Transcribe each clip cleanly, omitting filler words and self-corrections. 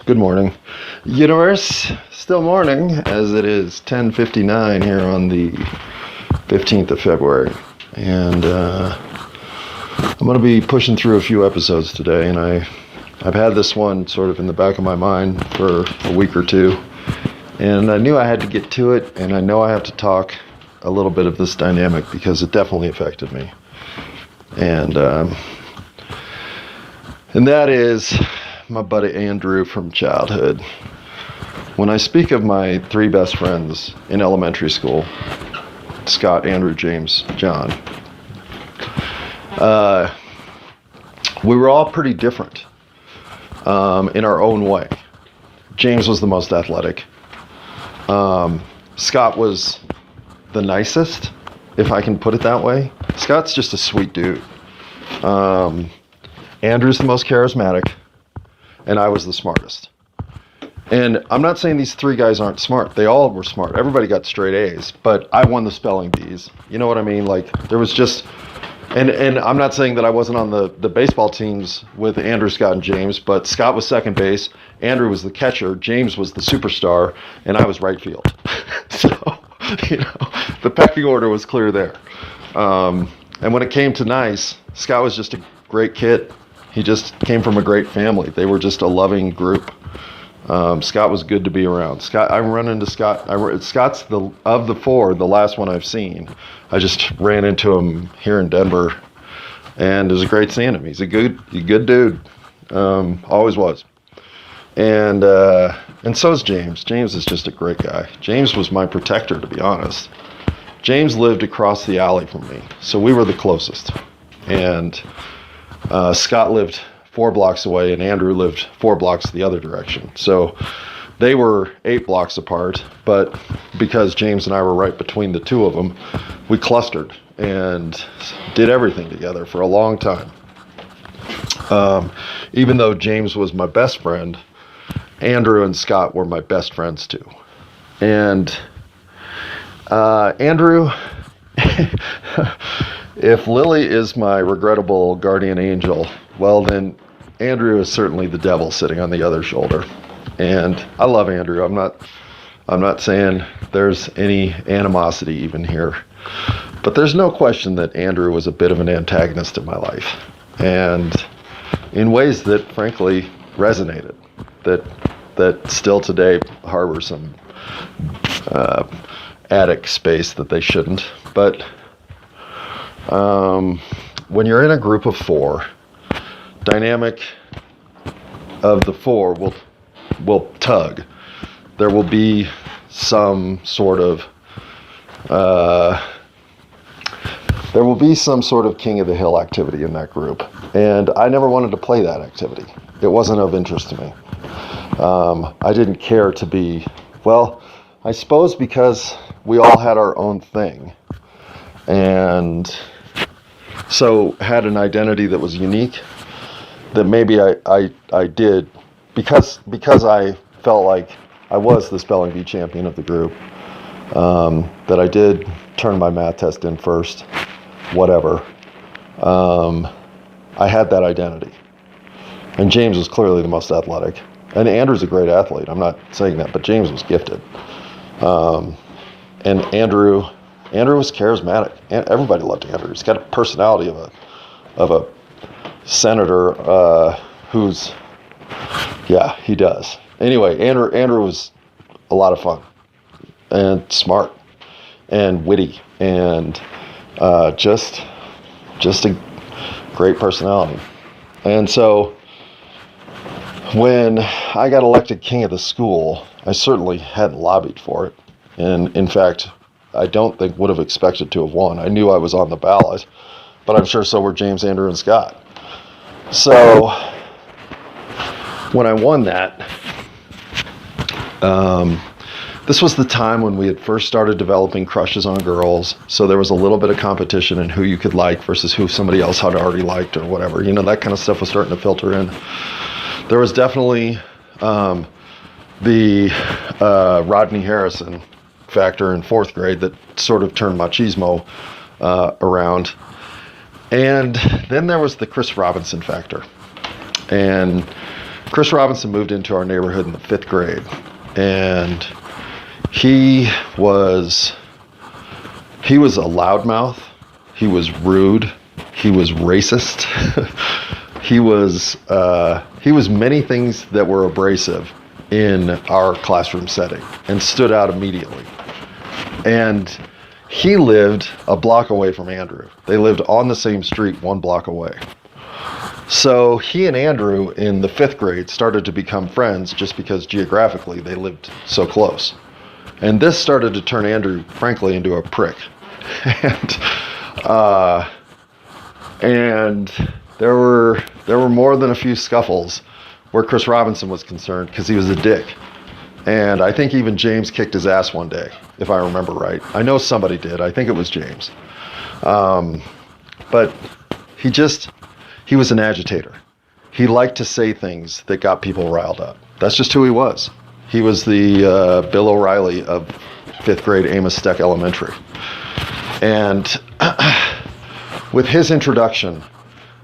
Good morning, universe. Still morning, as it is 10:59 here on the 15th of February. And I'm going to be pushing through a few episodes today, and I've had this one sort of in the back of my mind for a week or two. And I knew I had to get to it, and I know I have to talk a little bit of this dynamic because it definitely affected me. And that is my buddy Andrew from childhood. When I speak of my three best friends in elementary school, Scott, Andrew, James, John, we were all pretty different in our own way. James was the most athletic. Scott was the nicest, if I can put it that way. Scott's just a sweet dude. Andrew's the most charismatic, and I was the smartest. And I'm not saying these three guys aren't smart. They all were smart. Everybody got straight A's, but I won the spelling bees. You know what I mean? Like, there was just, and I'm not saying that I wasn't on the baseball teams with Andrew, Scott, and James, but Scott was second base, Andrew was the catcher, James was the superstar, and I was right field. So, the pecking order was clear there. And when it came to nice, Scott was just a great kid. He just came from a great family. They were just a loving group. Scott was good to be around. I run into Scott. Scott's of the four, the last one I've seen. I just ran into him here in Denver, and it was great seeing him. He's a good dude. Always was. And so is James. James is just a great guy. James was my protector, to be honest. James lived across the alley from me, so we were the closest. And Scott lived 4 blocks away, and Andrew lived 4 blocks the other direction. So they were 8 blocks apart, but because James and I were right between the two of them, we clustered and did everything together for a long time. Even though James was my best friend, Andrew and Scott were my best friends too. And Andrew, if Lily is my regrettable guardian angel, well then Andrew is certainly the devil sitting on the other shoulder. And I love Andrew. I'm not saying there's any animosity even here. But there's no question that Andrew was a bit of an antagonist in my life. And in ways that frankly resonated. That still today harbor some attic space that they shouldn't. But when you're in a group of 4, dynamic of the 4 will tug. There will be some sort of king of the hill activity in that group, and I never wanted to play that activity. It wasn't of interest to me. I didn't care to be, well, I suppose because we all had our own thing, and so had an identity that was unique, that maybe I did, because I felt like I was the spelling bee champion of the group, that I did turn my math test in first, whatever. I had that identity. And James was clearly the most athletic. And Andrew's a great athlete, I'm not saying that, but James was gifted. And Andrew was charismatic. And everybody loved Andrew. He's got a personality of a senator who's, yeah, he does. Anyway, Andrew was a lot of fun and smart and witty and just a great personality. And so when I got elected king of the school, I certainly hadn't lobbied for it. And in fact, I don't think would have expected to have won. I knew I was on the ballot, but I'm sure so were James, Andrew, and Scott. So when I won that, this was the time when we had first started developing crushes on girls. So there was a little bit of competition in who you could like versus who somebody else had already liked or whatever. That kind of stuff was starting to filter in. There was definitely the Rodney Harrison factor in 4th grade that sort of turned machismo around. And then there was the Chris Robinson factor. And Chris Robinson moved into our neighborhood in the 5th grade, and he was a loudmouth. He was rude. He was racist. He was many things that were abrasive in our classroom setting and stood out immediately. And he lived a block away from Andrew. They lived on the same street 1 block away. So he and Andrew in the 5th grade started to become friends just because geographically they lived so close. And this started to turn Andrew, frankly, into a prick. And there were more than a few scuffles where Chris Robinson was concerned because he was a dick. And I think even James kicked his ass one day, if I remember right. I know somebody did. I think it was James. But he was an agitator. He liked to say things that got people riled up. That's just who he was. He was the Bill O'Reilly of 5th grade Amos Steck Elementary. And with his introduction,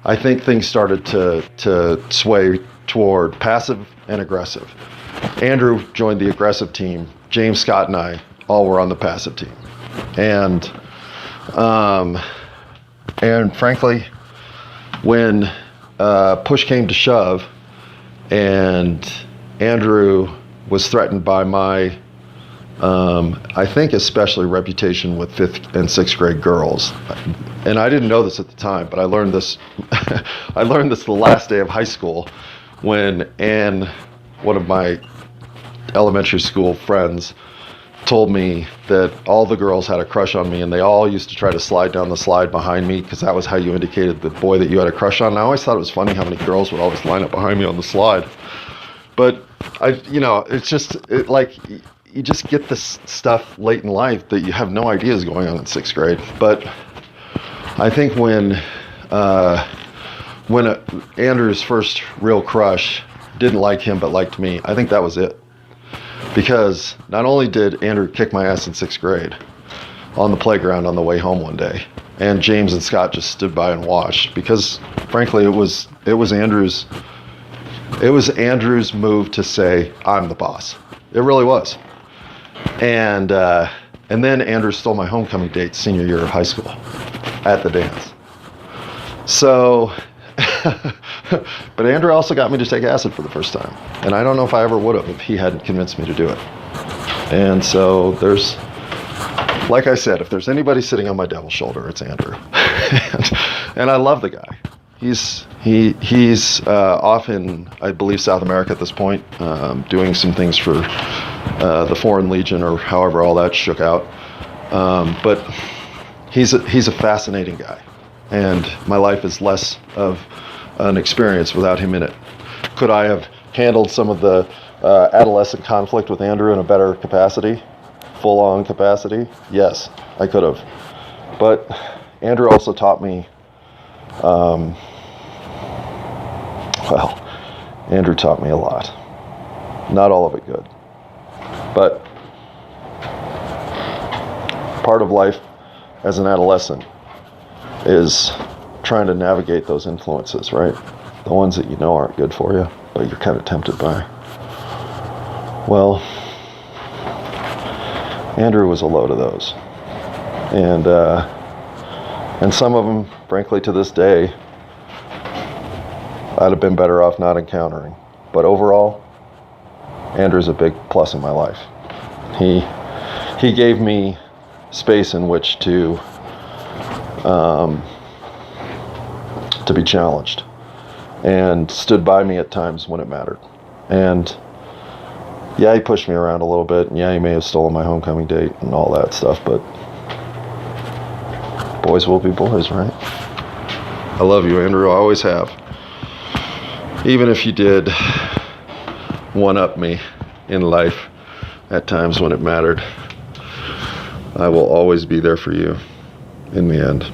I think things started to sway toward passive and aggressive. Andrew joined the aggressive team. James, Scott, and I all were on the passive team. And frankly, when push came to shove and Andrew was threatened by my, I think especially reputation with 5th and 6th grade girls. And I didn't know this at the time, but I learned this the last day of high school when Ann, one of my elementary school friends, told me that all the girls had a crush on me and they all used to try to slide down the slide behind me because that was how you indicated the boy that you had a crush on. And I always thought it was funny how many girls would always line up behind me on the slide. But it's just like you just get this stuff late in life that you have no idea is going on in 6th grade. But I think when Andrew's first real crush didn't like him but liked me, I think that was it. Because not only did Andrew kick my ass in 6th grade on the playground on the way home one day, and James and Scott just stood by and watched, because frankly it was Andrew's move to say, I'm the boss. It really was. And then Andrew stole my homecoming date senior year of high school at the dance. So, but Andrew also got me to take acid for the first time. And I don't know if I ever would have if he hadn't convinced me to do it. And so like I said, if there's anybody sitting on my devil's shoulder, it's Andrew. and I love the guy. He's off in, I believe, South America at this point, doing some things for the Foreign Legion or however all that shook out. But he's a fascinating guy. And my life is less of an experience without him in it. Could I have handled some of the adolescent conflict with Andrew in a better capacity, full-on capacity? Yes, I could have. But Andrew also taught me, Andrew taught me a lot. Not all of it good. But part of life as an adolescent is trying to navigate those influences, right? The ones that you know aren't good for you, but you're kind of tempted by. Well, Andrew was a load of those. And some of them, frankly, to this day, I'd have been better off not encountering. But overall, Andrew's a big plus in my life. He gave me space in which to be challenged, and stood by me at times when it mattered. And yeah, he pushed me around a little bit, and yeah, he may have stolen my homecoming date and all that stuff, but boys will be boys, right? I love you, Andrew. I always have. Even if you did one-up me in life at times when it mattered, I will always be there for you in the end.